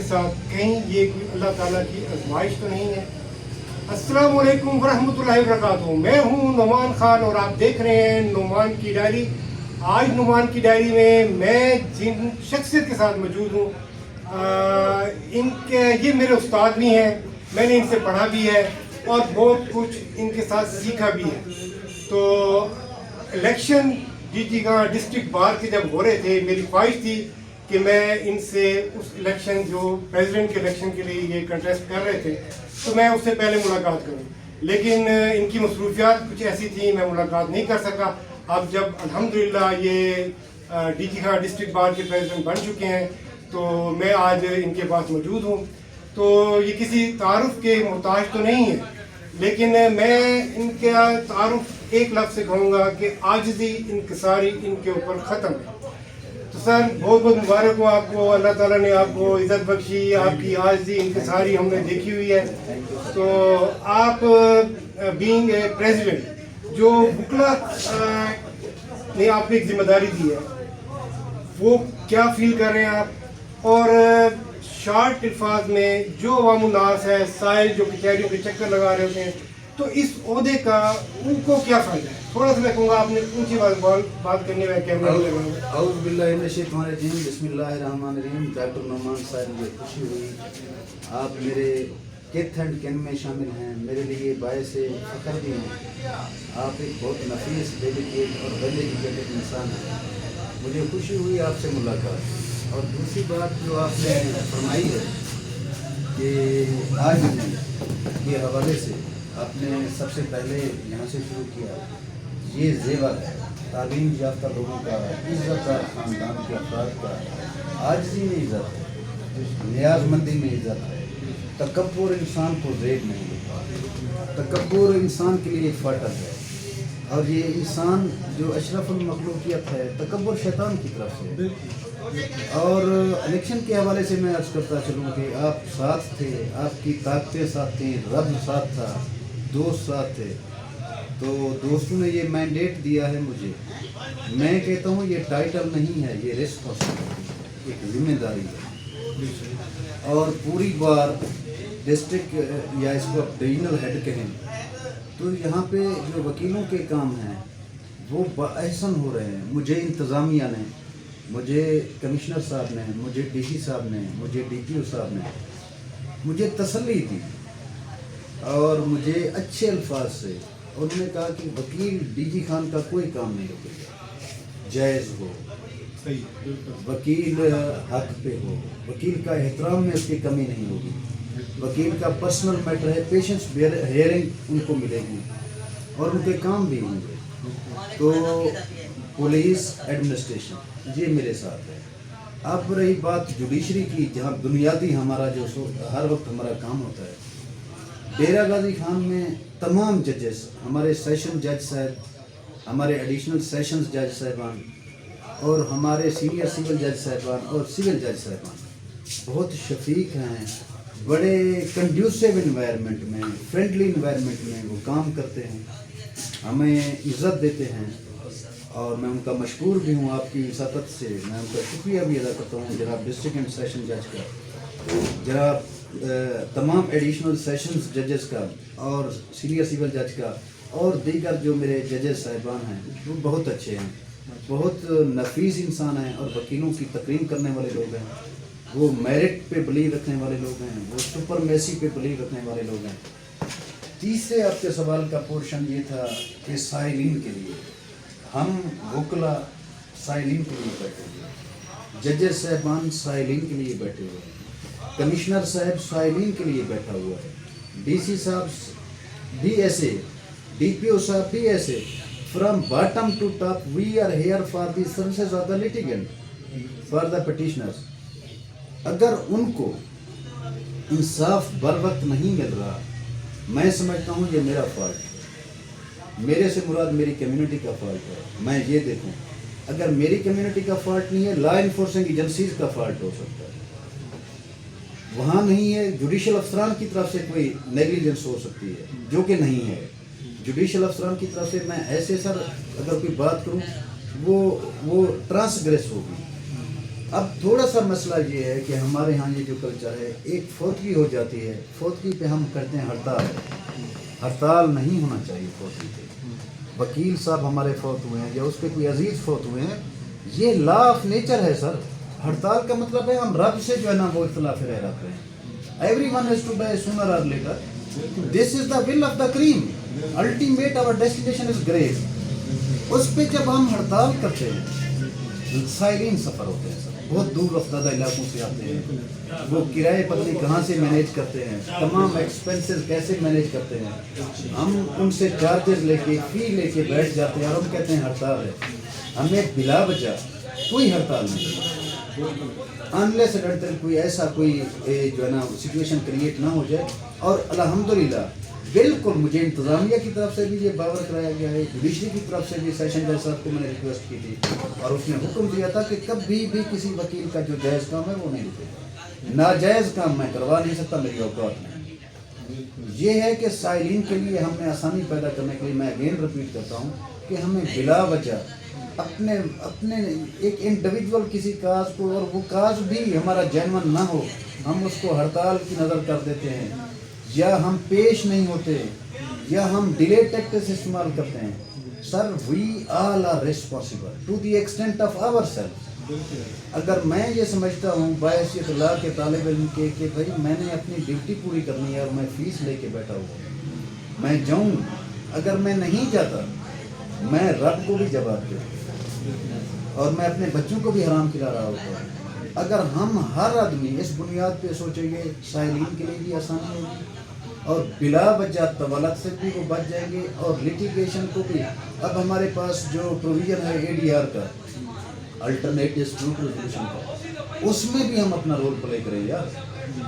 साथ कहीं ये कोई अल्लाह ताला की आजमाइश तो नहीं है। अस्सलाम वालेकुम वरहमतुल्लाहि वबरकातुहू। मैं हूँ नुमान खान और आप देख रहे हैं नुमान की डायरी। आज नुमान की डायरी में मैं जिन शख्सियत के साथ मौजूद हूँ, इनके ये मेरे उस्ताद भी हैं, मैंने इनसे पढ़ा भी है और बहुत कुछ इनके साथ सीखा भी है। तो इलेक्शन जीटी का डिस्ट्रिक्ट बार के जब हो रहे थे, मेरी ख्वाहिश थी कि मैं इनसे उस इलेक्शन जो प्रेसिडेंट के इलेक्शन के लिए ये कंटेस्ट कर रहे थे, तो मैं उससे पहले मुलाकात करूं, लेकिन इनकी मसरूफियात कुछ ऐसी थी, मैं मुलाकात नहीं कर सका। अब जब अल्हम्दुलिल्लाह ये डीजी खां डिस्ट्रिक्ट बार के प्रेसिडेंट बन चुके हैं, तो मैं आज इनके पास मौजूद हूँ। तो ये किसी तारुफ के मोहताज तो नहीं है, लेकिन मैं इनका तारुफ एक लफ्ज़ से कहूँगा कि आजिज़ी इनकिसारी इनके ऊपर ख़त्म है। तो सर बहुत बहुत मुबारक हो आपको, अल्लाह ताला ने आपको इज़्ज़त बख्शी, आपकी आजिज़ी इनकिसारी हमने देखी हुई है। तो आप बीइंग ए प्रेसिडेंट, जो बुकला ने आपको एक जिम्मेदारी दी है, वो क्या फील कर रहे हैं आप? और शॉर्ट अल्फाज में जो अवामुन्नास है, साइल जो कचहरियों के चक्कर लगा रहे होते हैं, तो इस ओहदे का उनको क्या फ़ायदा है? थोड़ा सा मैं कहूँगा आपने ऊँची बात करने में कैमरा लगाऊंगा। औज़ु बिल्लाहि मिनश शैतानिर रजीम, बिस्मिल्लाहिर रहमानिर रहीम। डॉक्टर नुमान साहब, मुझे खुशी हुई आप मेरे किथ एंड किन में शामिल हैं, मेरे लिए बायस फ़ख्र भी हैं। आप एक बहुत नफीस, डेडिकेट और वेल एजुकेटेड इंसान हैं। मुझे खुशी हुई आपसे मुलाकात। और दूसरी बात जो आपने फरमाई है कि आज के हवाले से आपने सबसे पहले यहाँ से शुरू किया, ये ज़ेवर है तालीम याफ्ता लोगों का, इज़्ज़तदार ख़ानदान के अफराद का आजिज़ी में इज़्ज़त है, नियाज़मंदी में इज़्ज़त है। तकब्बुर इंसान को ज़ेब नहीं देता, तकब्बुर इंसान के लिए फाटक है। और ये इंसान जो अशरफुल मखलूकियत है, तकब्बुर शैतान की तरफ से। और इलेक्शन के हवाले से मैं अर्ज़ करता चलूँ कि आप साथ थे, आपकी ताकतें साथ थी, रब साथ था, दोस्त साथ थे। तो दोस्तों ने ये मैंडेट दिया है मुझे, मैं कहता हूँ ये टाइटल नहीं है, ये रिस्पॉन्सिबिलिटी, एक जिम्मेदारी है। और पूरी बार डिस्ट्रिक्ट या इसको आप डिवीजनल हेड कहें, तो यहाँ पे जो वकीलों के काम हैं वो बाअहसन हो रहे हैं। मुझे इंतज़ामिया ने, मुझे कमिश्नर साहब ने, मुझे डीसी साहब ने, मुझे डीपीओ साहब ने मुझे तसल्ली दी और मुझे अच्छे अल्फाज से उन्होंने कहा कि वकील डीजी खान का कोई काम नहीं रुकेगा, जायज़ हो, वकील हक पे हो, वकील का एहतराम में उसकी कमी नहीं होगी, वकील का पर्सनल मैटर है, पेशेंस हेयरिंग उनको मिलेगी और उनके काम भी होंगे। तो पुलिस एडमिनिस्ट्रेशन ये मेरे साथ है। अब रही बात जुडिशरी की, जहाँ बुनियादी हमारा जो हर वक्त हमारा काम होता है, डेरा गाजी खान में तमाम जजेस, हमारे सेशन जज साहब, हमारे एडिशनल सेशंस जज साहबान और हमारे सीनियर सिविल जज साहबान और सिविल जज साहबान बहुत शफीक हैं। बड़े कंड्यूसिव इन्वायरमेंट में, फ्रेंडली इन्वायरमेंट में वो काम करते हैं, हमें इज़्ज़त देते हैं और मैं उनका मशकूर भी हूँ। आपकी सतत से मैं उनका शुक्रिया भी अदा करता हूँ, जनाब डिस्ट्रिक्ट एंड सेशन जज का, जनाब तमाम एडिशनल सेशंस जजेस का और सीनियर सिविल जज का और दीगर जो मेरे जजेस साहिबान हैं वो बहुत अच्छे हैं, बहुत नफीस इंसान हैं और वकीलों की तकरीम करने वाले लोग हैं। वो मेरिट पे बिलीव रखने वाले लोग हैं, वो सुपरमेसी पे बिलीव रखने वाले लोग हैं। तीसरे आपके सवाल का पोर्शन ये था कि साइलिन के लिए हम वकला साइलिन के लिए बैठे हुए, जजेस साहबान साइलिन के लिए बैठे हुए हैं, कमिश्नर साहब साइलिन के लिए बैठा हुआ है, डीसी साहब भी ऐसे, डीपीओ साहब भी ऐसे। From bottom to top we are here for the services of the litigant, for the petitioners. अगर उनको इंसाफ बर वक्त नहीं मिल रहा, मैं समझता हूँ ये मेरा फॉल्ट है, मेरे से मुराद मेरी कम्युनिटी का फॉल्ट है। मैं ये देखूँ, अगर मेरी कम्युनिटी का फॉल्ट नहीं है, लॉ इन्फोर्सिंग एजेंसीज का फॉल्ट हो सकता है, वहाँ नहीं है। जुडिशल अफसरान की तरफ से कोई नेग्लिजेंस हो सकती है, जो कि नहीं है। जुडिशल अफसरान की तरफ से मैं ऐसे सर अगर कोई बात करूँ वो ट्रांसग्रेस होगी। اب تھوڑا سا مسئلہ یہ ہے کہ ہمارے یہاں یہ جو کلچر ہے، ایک فوتگی ہو جاتی ہے، فوتگی پہ ہم کرتے ہیں ہڑتال. ہڑتال نہیں ہونا چاہیے فوتگی پہ. وکیل صاحب ہمارے فوت ہوئے ہیں یا اس پہ کوئی عزیز فوت ہوئے ہیں، یہ لا آف نیچر ہے سر. ہڑتال کا مطلب ہے ہم رب سے جو ہے نا وہ اختلاف رائے رکھ رہے ہیں. Everyone has to die sooner or later. This is the will of the کریم. Ultimate our destination is grave. اس پہ جب ہم ہڑتال کرتے ہیں، سائلین سفر ہوتے ہیں سر، بہت دور افتادہ علاقوں سے آتے ہیں، وہ کرائے پتہ نہیں کہاں سے مینیج کرتے ہیں، تمام ایکسپینسز کیسے مینیج کرتے ہیں. ہم ان سے چارجز لے کے فی لے کے بیٹھ جاتے ہیں اور ہم کہتے ہیں ہڑتال ہے. ہمیں بلا وجہ کوئی ہڑتال نہیں، انلیس اینڈ انٹل کوئی ایسا کوئی جو ہے نا سچویشن کریٹ نہ ہو جائے. اور الحمدللہ بالکل مجھے انتظامیہ کی طرف سے بھی یہ باور کرایا گیا ہے، جوڈیشری کی طرف سے بھی سیشن جج صاحب کو میں نے ریکویسٹ کی تھی اور اس نے حکم دیا تھا کہ کبھی بھی کسی وکیل کا جو جائز کام ہے وہ نہیں رکے گا. ناجائز کام میں کروا نہیں سکتا، میری اوقات میں. یہ ہے کہ سائلین کے لیے ہم نے آسانی پیدا کرنے کے لیے میں اگین رپیٹ کرتا ہوں کہ ہمیں بلا وجہ اپنے ایک انڈیویجول کسی کاز کو، اور وہ کاز بھی ہمارا جینون نہ ہو، ہم اس کو ہڑتال کی نظر کر دیتے ہیں، یا ہم پیش نہیں ہوتے، یا ہم ڈیلے ٹیکٹس استعمال کرتے ہیں. Sir we all are responsible to the extent of our self. اگر میں یہ سمجھتا ہوں باعثیت اللہ کے طالب علم کے کہ بھائی میں نے اپنی ڈیوٹی پوری کرنی ہے اور میں فیس لے کے بیٹھا ہوں، میں جاؤں. اگر میں نہیں جاتا میں رب کو بھی جواب دوں اور میں اپنے بچوں کو بھی حرام کھلا رہا ہوتا ہوں. اگر ہم ہر آدمی اس بنیاد پہ سوچیں گے، سائلین کے لیے بھی آسانی ہوگی اور بلا وجہ طوالت سے بھی وہ بچ جائیں گے. اور لیٹیگیشن کو بھی اب ہمارے پاس جو پروویژن ہے ADR کا، الٹرنیٹ ڈسپیوٹ ریزولوشن کا، اس میں بھی ہم اپنا رول پلے کریں یار.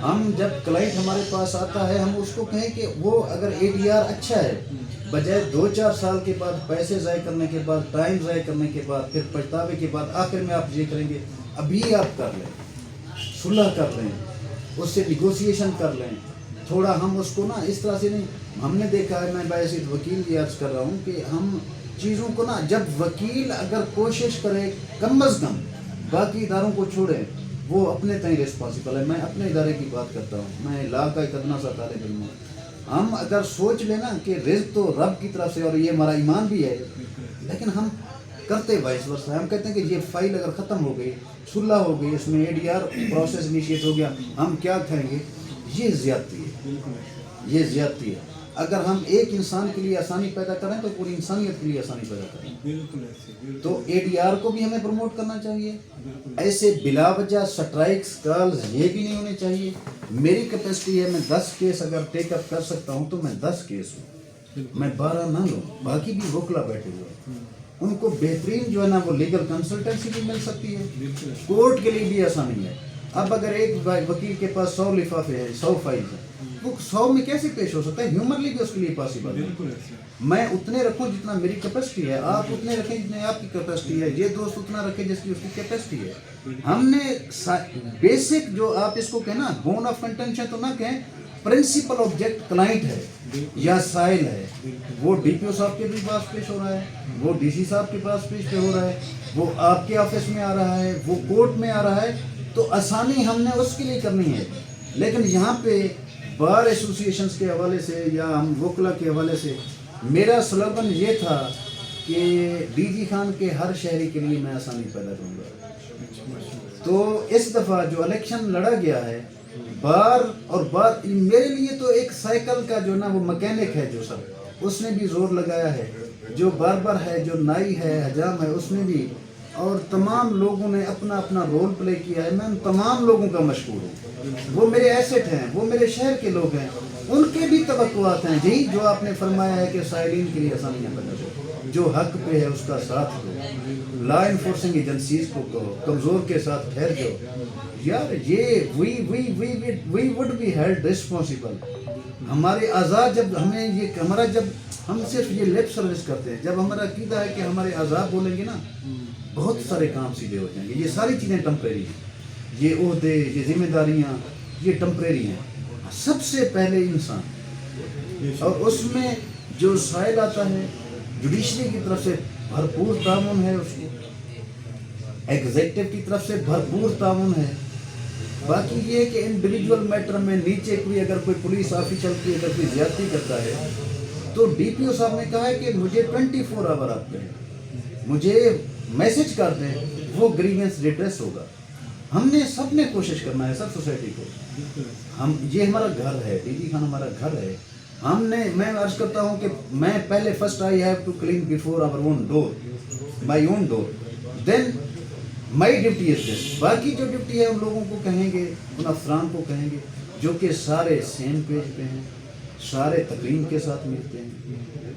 ہم جب کلائنٹ ہمارے پاس آتا ہے ہم اس کو کہیں کہ وہ اگر ADR اچھا ہے، بجائے 2-4 سال کے بعد پیسے ضائع کرنے کے بعد، ٹائم ضائع کرنے کے بعد، پھر پچھتاوے کے بعد آخر میں آپ یہ کریں گے، ابھی آپ کر لیں، صلح کر لیں، اس سے نیگوسیشن کر لیں. تھوڑا ہم اس کو نا اس طرح سے نہیں. ہم نے دیکھا ہے، میں باعث وکیل یہ عرض کر رہا ہوں کہ ہم چیزوں کو نا، جب وکیل اگر کوشش کرے کم از کم باقی اداروں کو چھوڑے، وہ اپنے تئیں ریسپانسبل ہے. میں اپنے ادارے کی بات کرتا ہوں، میں لا کا ایک ادنا سا طالب علم ہوں. ہم اگر سوچ لیں نا کہ رزق تو رب کی طرف سے اور یہ ہمارا ایمان بھی ہے، لیکن ہم کرتے وائس ورسا. ہم کہتے ہیں کہ یہ فائل اگر ختم ہو گئی، صلح ہو گئی، اس میں ADR پروسیس انیشیٹ ہو گیا، ہم کیا کھائیں گے؟ یہ زیادتی ہے، یہ زیادتی ہے. اگر ہم ایک انسان کے لیے آسانی پیدا کریں تو پوری انسانیت کے لیے آسانی پیدا کریں. تو ADR کو بھی ہمیں پروموٹ کرنا چاہیے. ایسے بلا وجہ سٹرائکس کالز یہ بھی نہیں ہونے چاہیے. میری کیپیسٹی ہے، میں 10 کیس اگر ٹیک اپ کر سکتا ہوں تو میں 10 کیس ہوں، میں 12 نہ لوں. باقی بھی وکلا بیٹھے ہوئے ہیں، ان کو بہترین جو ہے نا وہ لیگل کنسلٹنسی بھی مل سکتی ہے، کورٹ کے لیے بھی آسانی ہے. اب اگر ایک وکیل کے پاس 100 لفافے ہیں، 100 فائلز ہیں، وہ 100 میں کیسے پیش ہو سکتا ہے؟ ہیومنلی بھی اس کے لیے پاسبل ہے. میں اتنے رکھوں جتنا میری کیپیسٹی ہے، آپ اتنے رکھیں جتنے آپ کی کیپیسٹی ہے، یہ دوست اتنا رکھے جس کی اس کی کیپیسٹی ہے. ہم نے بیسک جو آپ اس کو کہنا بون آف کنٹینشن تو نہ کہیں، پرنسپل آبجیکٹ کلائنٹ ہے یا سائل ہے، وہ DPO صاحب کے بھی پاس پیش ہو رہا ہے، وہ DC صاحب کے پاس پیش ہو رہا ہے، وہ آپ کے آفس میں آ رہا ہے، وہ کورٹ میں آ رہا ہے، تو آسانی ہم نے اس کے لیے کرنی ہے. لیکن یہاں پہ بار ایسوسیشنز کے حوالے سے یا ہم وکلا کے حوالے سے میرا سلوگن یہ تھا کہ DG خان کے ہر شہری کے لیے میں آسانی پیدا کروں گا. تو اس دفعہ جو الیکشن لڑا گیا ہے، بار اور بار میرے لیے تو ایک سائیکل کا جو نا وہ مکینک ہے جو سب، اس نے بھی زور لگایا ہے، جو باربر ہے، جو نائی ہے، حجام ہے، اس نے بھی، اور تمام لوگوں نے اپنا اپنا رول پلے کیا ہے. میں ان تمام لوگوں کا مشکور ہوں. وہ میرے ایسٹ ہیں، وہ میرے شہر کے لوگ ہیں، ان کے بھی توقعات ہیں. یہی جو آپ نے فرمایا ہے کہ سائلین کے لیے آسانیاں پیدا کرو، جو حق پہ ہے اس کا ساتھ دو، لا انفورسنگ ایجنسیز کو کہو کمزور کے ساتھ ٹھہر جاؤ. یار یہ we would be held responsible. ہمارے آزاد جب ہمیں یہ ہمارا جب ہم صرف یہ لپ سروس کرتے ہیں، جب ہمارا عقیدہ ہے کہ ہمارے آزاد بولیں گے نا، بہت سارے کام سیدھے ہو جائیں گے. یہ ساری چیزیں ٹمپریری ہیں، یہ عہدے، یہ ذمہ داریاں، یہ ٹمپریری ہیں. سب سے پہلے انسان، اور اس میں جو سائل آتا ہے جوڈیشری کی طرف سے بھرپور تعاون ہے اس کو. एग्जेक्टिव की तरफ से भरपूर ताउन है। बाकी ये है कि इंडिविजुअल मैटर में नीचे कोई अगर कोई पुलिस ऑफिसर की अगर कोई ज्यादती करता है तो डीपीओ साहब ने कहा है कि मुझे 24 आवर आप करें, मुझे मैसेज कर दें, वो ग्रीवेंस रिड्रेस होगा। हमने सबने कोशिश करना है, सब सोसाइटी को। हम ये हमारा घर है, डीजी खान हमारा घर है। मैं अर्ज करता हूँ कि मैं पहले first I have to clean before our own door, my own door, then my duty is this. बाकी जो ड्यूटी है उन लोगों को कहेंगे, उन अफसरान को कहेंगे जो कि सारे सेम पेज पे हैं, सारे तकरीम के साथ मिलते हैं,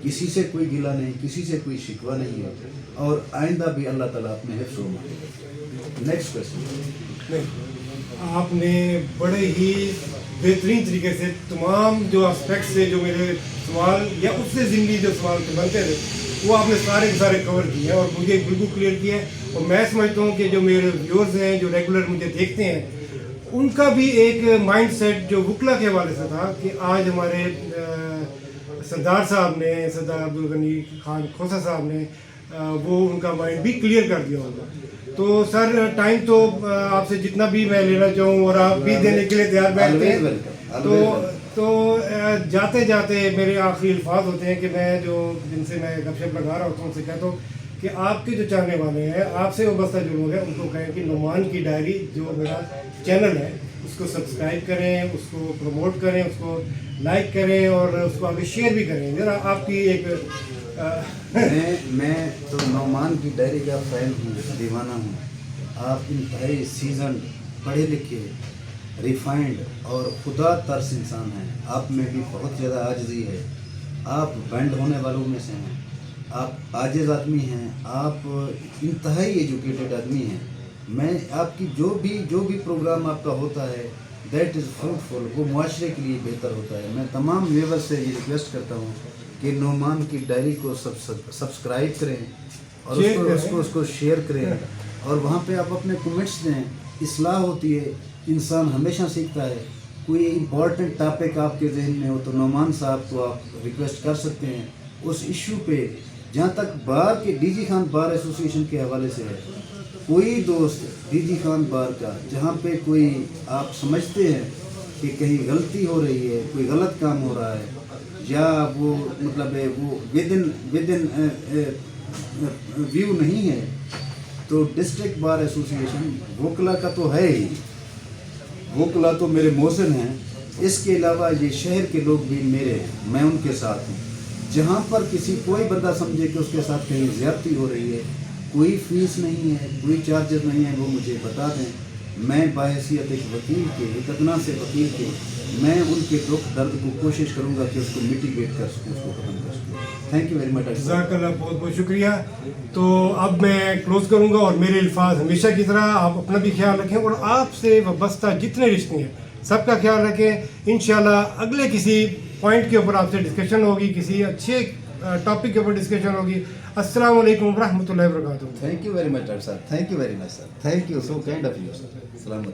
किसी से कोई गिला नहीं, किसी से कोई शिकवा नहीं है, और आइंदा भी अल्लाह ताला अपने हिफ्ज़ में। Next question. आपने बड़े ही बेहतरीन तरीके से तमाम जो एस्पेक्ट्स से जो मेरे सवाल या उससे ज़िंदगी जो सवाल बनते थे वो आपने सारे के सारे कवर किए और मुझे बिल्कुल क्लियर किया है। और मैं समझता हूँ कि जो मेरे व्यूअर्स हैं जो रेगुलर मुझे देखते हैं उनका भी एक माइंड सेट जो वकला के हवाले से था कि आज हमारे सरदार साहब ने, सरदार अब्दुल गनी खान खोसा साहब ने वो उनका माइंड भी क्लियर कर दिया होगा। तो सर टाइम तो आपसे जितना भी मैं लेना चाहूँ और आप भी देने के लिए तैयार बैठते हैं। तो जाते जाते मेरे आखिरी अल्फाज होते हैं कि मैं जो जिनसे मैं गपशप लगा रहा होता हूँ उनसे कहता हूँ कि आपके जो चाहने वाले हैं, आपसे वाबस्ता जो लोग हैं, उनको कहें कि नुमान की डायरी जो मेरा चैनल है उसको सब्सक्राइब करें, उसको प्रमोट करें, उसको लाइक करें और उसको आगे शेयर भी करें। जरा आपकी एक मैं तो नुमान की डायरी का फैन हूँ, दीवाना हूँ। आप इंतहाई सीजन, पढ़े लिखे, रिफाइंड और खुदा तर्स इंसान हैं। आप में भी बहुत ज़्यादा आजिज़ी है। आप बैंड होने वालों में से हैं, आप आजिज़ आदमी हैं, आप इंतहाई एजुकेटेड आदमी हैं। मैं आपकी जो भी प्रोग्राम आपका होता है दैट इज़ फ्रूटफुल, वो मुआशरे के लिए बेहतर होता है। मैं तमाम व्यूअर्स से ये रिक्वेस्ट करता हूँ कि नुमान की डायरी को सब्सक्राइब करें और उसको शेयर करें और वहाँ पे आप अपने कमेंट्स दें। इस्लाह होती है, इंसान हमेशा सीखता है। कोई इम्पॉर्टेंट टॉपिक आपके जहन में हो तो नुमान साहब को आप रिक्वेस्ट कर सकते हैं उस इशू पे। जहाँ तक बार के डीजी खान बार एसोसिएशन के हवाले से है, कोई दोस्त डीजी खान बार का जहाँ पे कोई आप समझते हैं कि कहीं गलती हो रही है, कोई गलत काम हो रहा है या वो मतलब है वो विद इन व्यू नहीं है, तो डिस्ट्रिक्ट बार एसोसिएशन वकला का तो है ही, वकला तो मेरे मोहसिन हैं। इसके अलावा ये शहर के लोग भी मेरे हैं, मैं उनके साथ हूँ। जहाँ पर कोई बंदा समझे कि उसके साथ कहीं ज़्यादती हो रही है, कोई फीस नहीं है, कोई चार्जेस नहीं है, वो मुझे बता दें। मैं बाहैसियत एक वकील के, एक अदना से वकील के, मैं उनके दुख दर्द को कोशिश करूँगा कि उसको मिटिगेट कर सकूँ, उसको ख़त्म कर सकूँ। Thank you very much. जज़ाकल्लाह, बहुत बहुत शुक्रिया। तो अब मैं क्लोज करूँगा और मेरे अल्फाज हमेशा की तरह आप अपना भी ख्याल रखें और आपसे वाबस्ता जितने रिश्ते हैं सबका ख्याल रखें। इंशाल्लाह अगले किसी पॉइंट के ऊपर आपसे डिस्कशन होगी, किसी अच्छे टॉपिक के ऊपर डिस्कशन होगी। अस्सलाम वालेकुम रहमतुल्लाहि व बरकातुहू। Thank you very much doctor साहब, thank you very much sir, thank you, so kind of you sir. सलाम।